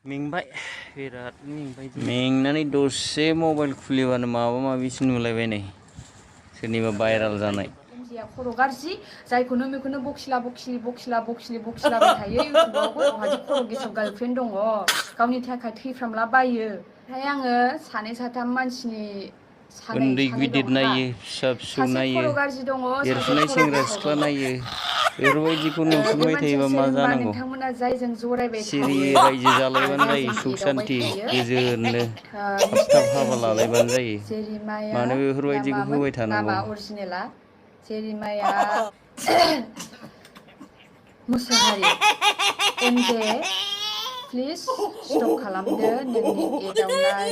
मेंबाय बिराद मेंबाय मेंनानै दसे मबाइल खुलिबानो माबा माबिसो नुलायबाय नै सोरनिबा भाइराल जानाय खर' गाज्रि जायखौनो मेखौनो बखिलाबाय थायो इउटुबावबो गावहादि खर' गेसाव गार्लफ्रेन्ड दङ गावनि थाखाय थैफ्रामला बायो ओमफ्राय आङो सानै साथाम मानसिनि उन्दै सानै गिदिर दं हा नायो फिसा फिसौ सासे नायो खर' गाज्रि दङ सासे देरफुनाय खर' सेंग्रा गेसाव सिख्ला दङ नायो बेफोरबायदिखौ बे नुसनबाय मानसिया थायोबा मा सोर होनबा जानांगौ नोंथांमोना जायजों जरायबाय सिरि थायो रायजो जालायबानो जायो जायजों सुख एदावबाय सान्ति थायो गोजोननो थाब मिस्टार थाब हाबा एमजे लालायबानो जायो जेरिमाया मानो ना बेफोरबायदिखौ मामोन होबाय थानांगौ नामा अरिजिनेला जेरिमाया मुसाहारि एमजे प्लिज स्टप खालामदो नोंनि एदावनाय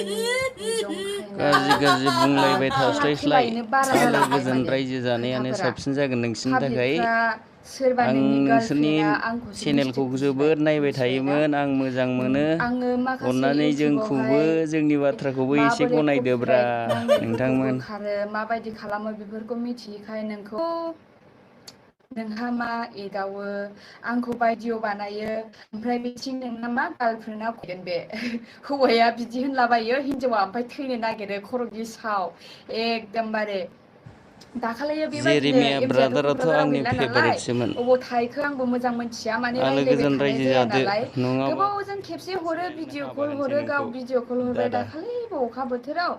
गाज्रि गाज्रि बुंलायबाय खेला थास्लायस्लाय खेलायैनो बारा आलो जालांबाय गोजोन माने रायजो जानायानो खोथाफोरा साबसिन जागोन नोंसिनि थाखाय पाब्लिकफ्रा सोरबा आं नोंनि नोंसोरनि गार्लफ्रेन्डआ आंखौसो मिस्टेक चेनेलखौ बुजिबाय जोबोद नायबाय मिथिबायना थायोमोन आं मोजां मोनो आङो माखासे अननानै जोंखौबो इउटुबावहाय जोंनि बाथ्राखौबो एसे माबोरै गनायदोब्रा कपिराइट नांनायफोरखौ नोंथांमोन बोखारो माबायदि खालामो बेफोरखौ मिथियैखाय नोंखौ नोंहा मा एदावो आंखौ भिडिअ बानायो ओमफ्राय बिथिं नोंना मा गार्लफ्रेन्डआ फैगोन बे हौवाया बिदि होनलाबायो हिनजावा ओमफ्राय थैनो नागिरो खर' गेसाव एकदमबारे दाखालियो बेबायदिनो जेरेमिया एमजेआथ' ब्रादाराथ' क'क्राझाराव आंनि गैला नालाय फेभारेटसोमोन अबाव थाहैखो आंबो मोजां मोनथिया माने आलो रायज्लायबाय गोजोन थानाय रायजो जाया जादो नालाय नङाबा गोबावजों खेबसे हरो भिडिअ कल माबानोसै हरो गाव नोंखौ भिडिअ कल हरबाय दादा दाखालिबो अखा बोथोराव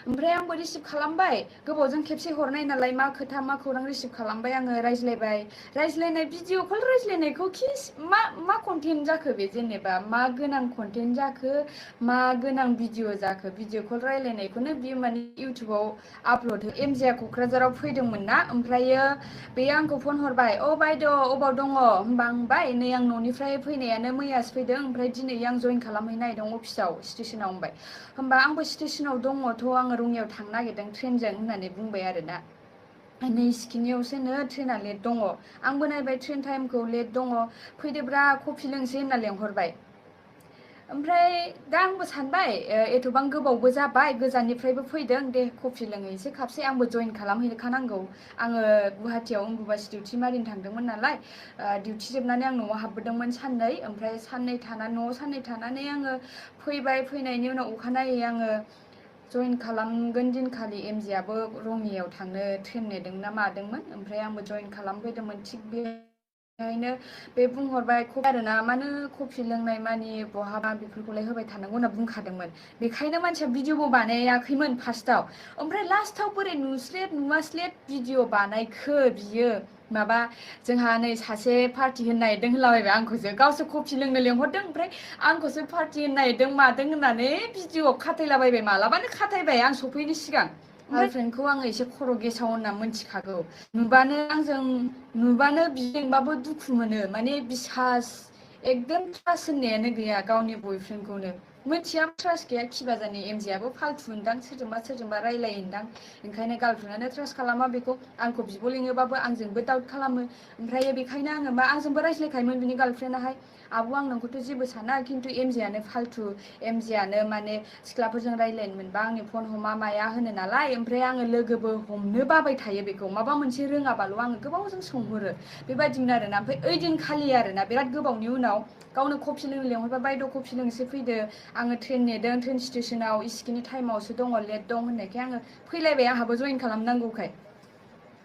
ओमफ्राय आंबो रिसिभ खालामबाय गोबावजों खेबसे हरनाय नालाय मा खोथा मा खौरां रिसिभ खालामबाय आङो रायज्लायनाय भिडिअ कल रायज्लायनायखौ मा कन्टेन्ट जाखो बे जेनेबा मा गोनां कन्टेन्ट जाखो मा गोनां भिडिअ जाखो भिडिअ कल रायज्लायनायखौनो बियो माने इउटुबाव आपल'ड एमजेआ क'क्राझाराव फैदोंमोन ना ओमफ्रायो बेयो आंखौ फन हरबाय अ बायद' अबाव दङ होनबा आं बुंबाय नै आं न'निफ्राय फैनायानो मैयासो फैदों ओमफ्राय दिनै आं जइन खालामहैनो नागिरदों अफिसाव स्टेसनाव होनबा आंबो स्टेसनाव दङथ' आङो रङियाव थांनो नागिरदों ट्रेनजों होननानै बुंबाय आरोना नै सिखिनियावसोनो ट्रेना लेट दङ आंबो नायबाय ट्रेन टाइमखौ लेट दङ फैदोब्रा कफि लोंसै होनना लेंहरबाय ओमफ्राय दा आंबो सानबाय एथ'बां गोबावबो जाबाय गोजाननिफ्रायबो फैदों दे कफि लोंहैसै खाबसे आंबो जइन खालामहैखानांगौ आङो गुवाहाटियाव अम्बुबासि डिउटि मारिनो थांदोंमोन नालाय डिउटि जोबनानै आं न'आव हाबबोदोंमोन साननै ओमफ्राय न'आव साननै थानानै आङो फैबाय फैनायनि उनाव अखानायै आङो जइन खालामगोन दिनखालि एमजेआबो रङियाव थांनो ट्रेन नेदों ना मादोंमोन ओमफ्राय आंबो जइन खालामफैदोंमोन थिग बेहायनो बे बुंहरबाय आरोना मानो कफि लोंनाय मानि बहाबा बेफोरखौलाय होबाय थानांगौ होनना बुंखादोंमोन बेखायनो मानसिया भिडिअबो बानायाखैमोन फार्स्टआव ओमफ्राय लास्टाव बोरै नुवास्लेब भिडिअ बानायखो बियो माबा जोंहा नै सासे पार्टि होनो नागिरदों होनलाबायबाय आंखौसो गावसोर कफि लोंनो लेंहरदों ओमफ्राय आंखौसो पार्टि होनो नागिरदों मादों होननानै भिडिअ खाथायलाबायबाय मालाबानो खाथायबाय आं सफैनो सिगां गार्लफ्रेन्डखौ आङो एसे खर' गेसाव होनना मिथिखागौ नुबानो बिदोंबाबो दुखु मोनो माने बिसास एकदम ट्रास्ट होननायानो गैया गावनि बयफ्रेन्डखौनो मिथिया ट्रास्ट गैया खिबाजानि एमजेआबो फाल्थु होनदां सोरजोंबा रायलायोदां ओंखायनो गार्लफ्रेन्डआनो ट्रास्ट खालामा बेखौ आंखौ बिब' लिङोबाबो आंजोंबो दाउट खालामो ओमफ्राय बेखायनो आङो आंजोंबो रायज्लायखायोमोन बिनि गार्लफ्रेन्डआहाय आब' आं नोंखौथ' जेबो साना खिन्थु एमजेआनो फाल्थु एमजेआनो माने सिख्लाफोरजों रायज्लायनो मोनबा आंनि फन हमा माया होनो नालाय ओमफ्राय आङो लोगोबो हमनो बाबाय थायो बेखौ माबा मोनसे रोङाबाल' आङो गोबावजों सोंहरो बेबायदिमोन आरोना ओमफ्राय ओइदिनखालि आरोना बिराद गोबावनि उनाव गावनो कफि लोंनो लेंहरबा बायद' कफि लोंनोसो फैदो आङो ट्रेन नेदों ट्रेन स्टेसनाव इसिखिनि टाइमावसो दङ लेट दं होननायखाय आङो फैलायबाय आंहाबो जइन खालामनांगौखाय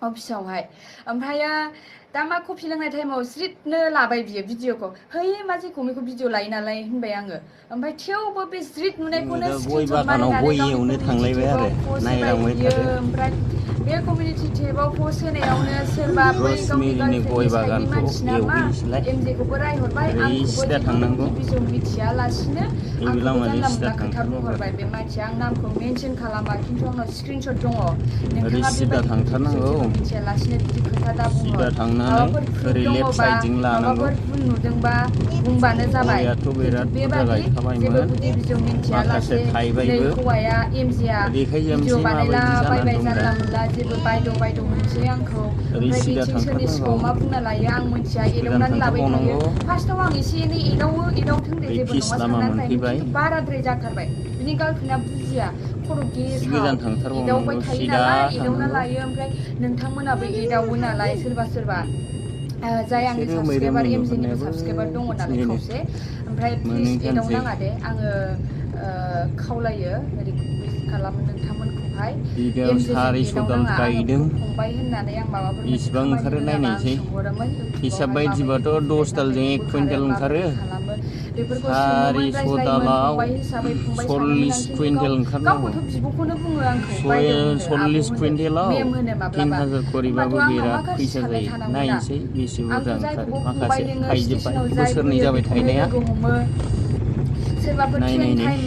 अफिसावहाय ओमफ्रायो दा मा कफि लोंनाय टाइमाव ज्रिटनो लाबाय बियो भिडिअखौ है मा जेखौ मेखौ भिडिअ लायो नालाय होनबाय आङो ओमफ्राय थेवबो बे ज्रिट जोङो नुनायखौनो दा गय स्क्रिनसट बागानाव मारिनानै गय गावनि एवनो कमिउनिटि थांलायबाय टेबाव आरो पस्ट होबाय नायलांबाय बियो थादो ओमफ्राय बे कमिउनिटि टेबाव पस्ट होनायावनो सोरबा बै गावनि रसमेरिनि गार्लफ्रेन्डनि गय साइडनि बागानखौ मानसि नामा एवहैनोसैलाय एमजेखौबो रायहरबाय ओरै आंखौबो सिदा जेबो थांनांगौ मुंनि बिजौ मिथियालासिनो नैबे आंखौबो लामाजों जानला सिदा मोनला खोथा थांथारनांगौ बुंहरबाय आरो बे मानसिया आं नामखौ मेनसन खालामा खिन्थु आंनाव स्क्रिनसट दङ ओरै नोंथाङा सिदा बेबायदि बिदि बिजौ थांथारनांगौ जेबो मिथियालासिनो बिदि खोथा दा बुंहर सिदा थांनानै माबाफोर प्रुफ ओरै लेफ्ट दङबा साइडजों लानांगौ माबाफोर भुल नुदोंबा बुंबानो जाबाय गयाथ' खिन्थु बिराद बुरजा बेबादि जेबो गायखाबायमोन गुदि बिजौ माखासे मिथियालासे नै थाइबायबो हौवाया एमजेआ भिडिअ देखायजोबनोसै बानायला माबायदि जानानै बायबाय दं दा जानला मोनला जेबो बायद' मोनसै आंखौ ओरै ओमफ्राय सिदा बेथिं सोरनि थांथारनांगौ सिगाङाव मा बुंना लायो आं मिथिया गोजान एदावनानै लाबाय थायो थांथारबावनांगौ फार्स्टआव आं एसे एनै एदावथों दे ओरै जेबो फिस नङा लामा साननानै थायोमोन मोनफैबाय खिन्थु बाराद्राय जाथारबाय बिनि गार्लफ्रेन्डआ बुजिया खर' एसे गेसाव गोजान एदावबाय थांथारबावनांगौ थायो सिदा नालाय एदावना थांनांगौ लायो ओमफ्राय नोंथांमोनाबो एदावो नालाय सोरबा जाय आंनि बिसोरो साबसक्राइबार मैरोम एमजिनिबो मैरोमफोरनियाबो साबसक्राइबार दङ नालाय बिदिनो खावसे ओमफ्राय प्लिज मोननोसै एदाव आनोसै नाङा दे आङो खावलायो रिकुवेस्ट खालामो नोंथांमोनखौहाय बिगायाव एमजिजों 400 एदाव दाल नाङा आङो गायदों फंबाय होननानै आं माबाफोर मोनसे इसिबां खामानि ओंखारो रोङाबा आं नायनायसै सोंहरोमोन हिसाब इउटुबावहाय बायदिबाथ' माबायदि 10 दालजों 1 खारो कुइन्टेल ओंखारो माबायदि खालामो बेफोरखौ सोङोमोन 400 रायज्लायोमोन दालाव फंबाय हिसाबै फंबाय सानोमोन आं 40 खिन्थु कुइन्टेल ओंखारनांगौ गावबोथ' बिब'खौनो बुङो आंखौ बायदेव होनो आब' 40 होनो कुइन्टेलाव मेम होनो माब्लाबा 3000 होमबाथ' करिबाबो आंनाव मा बिराद गाज्रि फैसा साननाय जायो थानांगौना नायनोसै बेसे बुरजा आंथ' ओंखारो जायखौबो फंबाय माखासे लिङो थाइजोब्बाय स्टेसनाव जाय बोसोरनै फैयो जाबाय बेखौनो थायनाया लोगो हमो सोरबाफोर ट्रेन नायनायनि टाइम